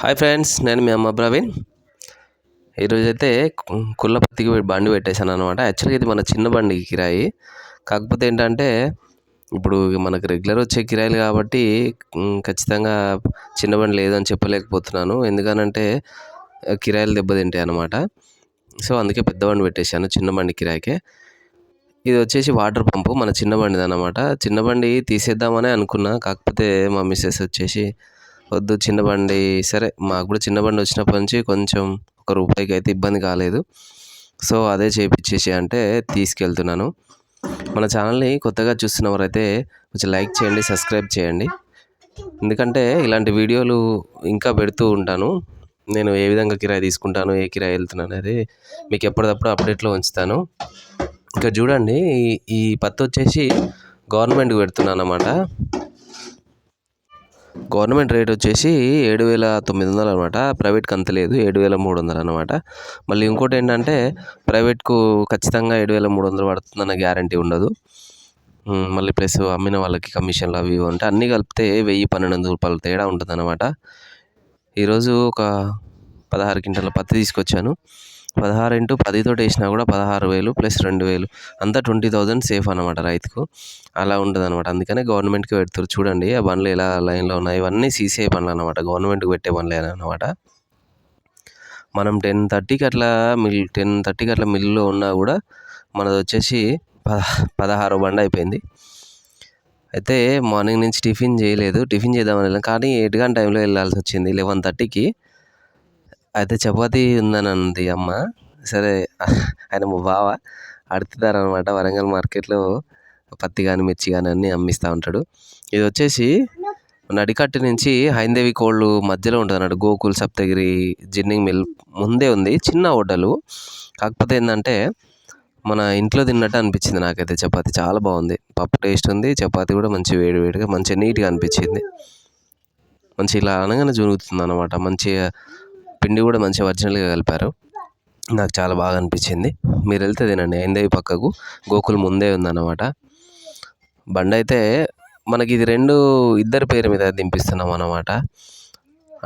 Hi friends, నేను మీ అమ్మ ప్రవీణ్. ఈరోజైతే కుళ్ళపత్తికి బండి పెట్టేశాను అనమాట. యాక్చువల్గా ఇది మన చిన్న బండి కిరాయి. కాకపోతే ఏంటంటే ఇప్పుడు మనకు రెగ్యులర్ వచ్చే కిరాయిలు కాబట్టి ఖచ్చితంగా చిన్న బండి లేదని చెప్పలేకపోతున్నాను. ఎందుకనంటే కిరాయిలు దెబ్బతింటాయి అనమాట. సో అందుకే పెద్ద బండి పెట్టేశాను చిన్న బండి కిరాయికే. ఇది వచ్చేసి వాటర్ పంపు మన చిన్న బండిది అనమాట. చిన్న బండి తీసేద్దామని అనుకున్నా. కాకపోతే మా మిస్సెస్ వచ్చేసి వద్దు చిన్న బండి, సరే మాకు కూడా చిన్న బండి వచ్చినప్పటి నుంచి కొంచెం ఒక రూపాయికి అయితే ఇబ్బంది కాలేదు, సో అదే చేయించేసి అంటే తీసుకెళ్తున్నాను. మన ఛానల్ని కొత్తగా చూస్తున్నవారైతే కొంచెం లైక్ చేయండి, సబ్స్క్రైబ్ చేయండి. ఎందుకంటే ఇలాంటి వీడియోలు ఇంకా పెడుతూ ఉంటాను. నేను ఏ విధంగా కిరాయి తీసుకుంటాను, ఏ కిరాయి వెళ్తున్నాను అనేది మీకు ఎప్పటికప్పుడు అప్డేట్లో ఉంచుతాను. ఇంకా చూడండి, ఈ పత్తి వచ్చేసి గవర్నమెంట్కి పెడుతున్నాను అన్నమాట. గవర్నమెంట్ రేట్ వచ్చేసి 7,900 అనమాట. ప్రైవేట్కి అంత లేదు, 7,300 అనమాట. మళ్ళీ ఇంకోటి ఏంటంటే ప్రైవేట్కు ఖచ్చితంగా 7,300 పడుతుందన్న గ్యారంటీ ఉండదు. మళ్ళీ ప్లస్ అమ్మిన వాళ్ళకి కమిషన్లు అవి ఇవి ఉంటాయి. అన్నీ కలిపితే 1,000-1,200 రూపాయలు తేడా ఉంటుంది అనమాట. ఈరోజు ఒక 16 క్వింటాల పత్తి తీసుకొచ్చాను. 16 × 10 తోటి వేసినా కూడా 16,000 ప్లస్ 2,000 అంతా 20,000 సేఫ్ అనమాట రైతుకు. అలా ఉంటుంది అనమాట. అందుకనే గవర్నమెంట్కి పెడతారు. చూడండి ఆ బండ్లు ఎలా లైన్లో ఉన్నాయి. ఇవన్నీ సీసీఐ బండ్లు అనమాట, గవర్నమెంట్కి పెట్టే బండ్లే అనమాట. మనం 10:30కి అట్లా మిల్లులో ఉన్నా కూడా మనది వచ్చేసి 16 బండి అయిపోయింది. అయితే మార్నింగ్ నుంచి టిఫిన్ చేయలేదు. టిఫిన్ చేద్దామని వెళ్ళాం, కానీ 8 గంట టైంలో వెళ్ళాల్సి వచ్చింది 11:30కి. అయితే చపాతీ ఉందని అంది అమ్మ. సరే, ఆయన మా బావ అడుగుతారనమాట. వరంగల్ మార్కెట్లో పత్తి కానీ మిర్చి కానీ అన్నీ అమ్మిస్తూ ఉంటాడు. ఇది వచ్చేసి నడికట్టు నుంచి హైందవి కోళ్ళు మధ్యలో ఉంటుంది అన్నట్టు. గోకుల్, సప్తగిరి, జిన్నింగ్ మిల్ ముందే ఉంది. చిన్న హోటలు. కాకపోతే ఏంటంటే మన ఇంట్లో తిన్నట్టు అనిపించింది నాకైతే. చపాతీ చాలా బాగుంది, పప్పు టేస్ట్ ఉంది, చపాతీ కూడా మంచి వేడిగా మంచిగా నీట్గా అనిపించింది. మంచి ఇలా అనగానే జరుగుతుంది అనమాట. మంచిగా పిండి కూడా మంచిగా ఒరిజినల్గా కలిపారు. నాకు చాలా బాగా అనిపించింది. మీరు వెళ్తే తినండి. హైందవి పక్కకు, గోకుల్ ముందే ఉందన్నమాట. బండి అయితే మనకి ఇది ఇద్దరి పేరు మీద దింపిస్తున్నాం అన్నమాట.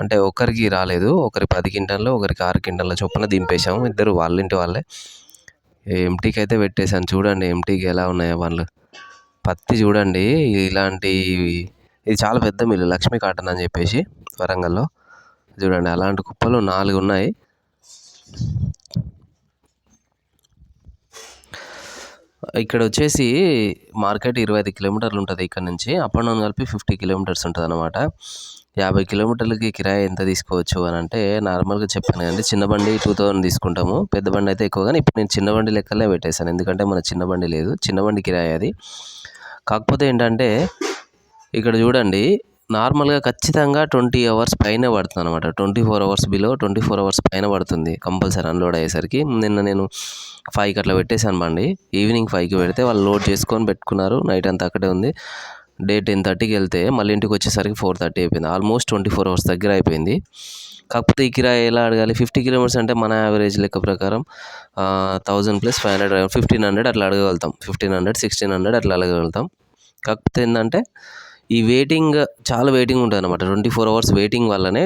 అంటే ఒకరికి రాలేదు, ఒకరి 10 క్వింటాల్లో ఒకరికి 6 క్వింటాల చొప్పున దింపేశాము. ఇద్దరు వాళ్ళింటి వాళ్ళే. ఎంటీకి అయితే పెట్టేశాను. చూడండి ఎంటీకి ఎలా ఉన్నాయో బండ్లు. పత్తి చూడండి ఇది చాలా పెద్ద మిల్లు, లక్ష్మీ కాటన్ అని చెప్పేసి వరంగల్లో. చూడండి అలాంటి కుప్పలు 4 ఉన్నాయి. ఇక్కడ వచ్చేసి మార్కెట్ 25 కిలోమీటర్లు ఉంటుంది ఇక్కడ నుంచి. అప్ అండ్ డౌన్ కలిపి 50 కిలోమీటర్స్ ఉంటుంది అనమాట. 50 కిలోమీటర్లకి కిరాయి ఎంత తీసుకోవచ్చు అని అంటే, నార్మల్గా చెప్పాను కదండి, చిన్న బండి 2000 తీసుకుంటాము, పెద్ద బండి అయితే ఎక్కువ. కానీ ఇప్పుడు నేను చిన్న బండి లెక్కలే పెట్టేశాను, ఎందుకంటే మన చిన్న బండి లేదు, చిన్న బండి కిరాయి అది. కాకపోతే ఏంటంటే ఇక్కడ చూడండి, నార్మల్గా ఖచ్చితంగా 20 అవర్స్ పైన పడుతుంది అనమాట. 24 అవర్స్ బిలో 24 అవర్స్ పైన పడుతుంది కంపల్సరీ అన్లోడ్ అయ్యేసరికి. నిన్న నేను 5కి అట్లా పెట్టేశాను బండి. ఈవినింగ్ 5కి పెడితే వాళ్ళు లోడ్ చేసుకొని పెట్టుకున్నారు. నైట్ అంతా అక్కడే ఉంది. డే 10:30కి వెళ్తే మళ్ళీ ఇంటికి వచ్చేసరికి 4:30 అయిపోయింది. ఆల్మోస్ట్ 24 అవర్స్ దగ్గర అయిపోయింది. కాకపోతే ఈ కిరాయి ఎలా అడగాలి? 50 కిలోమీటర్స్ అంటే మన యావరేజ్ లెక్క ప్రకారం 1000 + 500 1,500 అట్లా అడగలుగుతాం. 1,500 1,600 అట్లా అడగలుగుతాం. కాకపోతే ఏంటంటే ఈ వెయిటింగ్ చాలా వెయిటింగ్ ఉంటుంది అనమాట. 24 అవర్స్ వెయిటింగ్ వల్లనే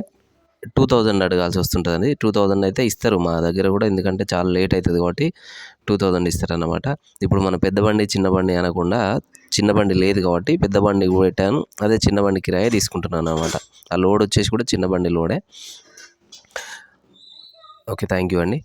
2,000 అడగాల్సి వస్తుంటుంది. 2,000 అయితే ఇస్తారు మా దగ్గర కూడా, ఎందుకంటే చాలా లేట్ అవుతుంది కాబట్టి 2,000 ఇస్తారన్నమాట. ఇప్పుడు మన పెద్ద బండి చిన్న బండి అనకుండా, చిన్న బండి లేదు కాబట్టి పెద్ద బండి పెట్టాను. అదే చిన్న బండి కిరాయి తీసుకుంటున్నాను అనమాట. ఆ లోడ్ వచ్చేసి కూడా చిన్న బండి లోడే. ఓకే, థ్యాంక్ యూ అండి.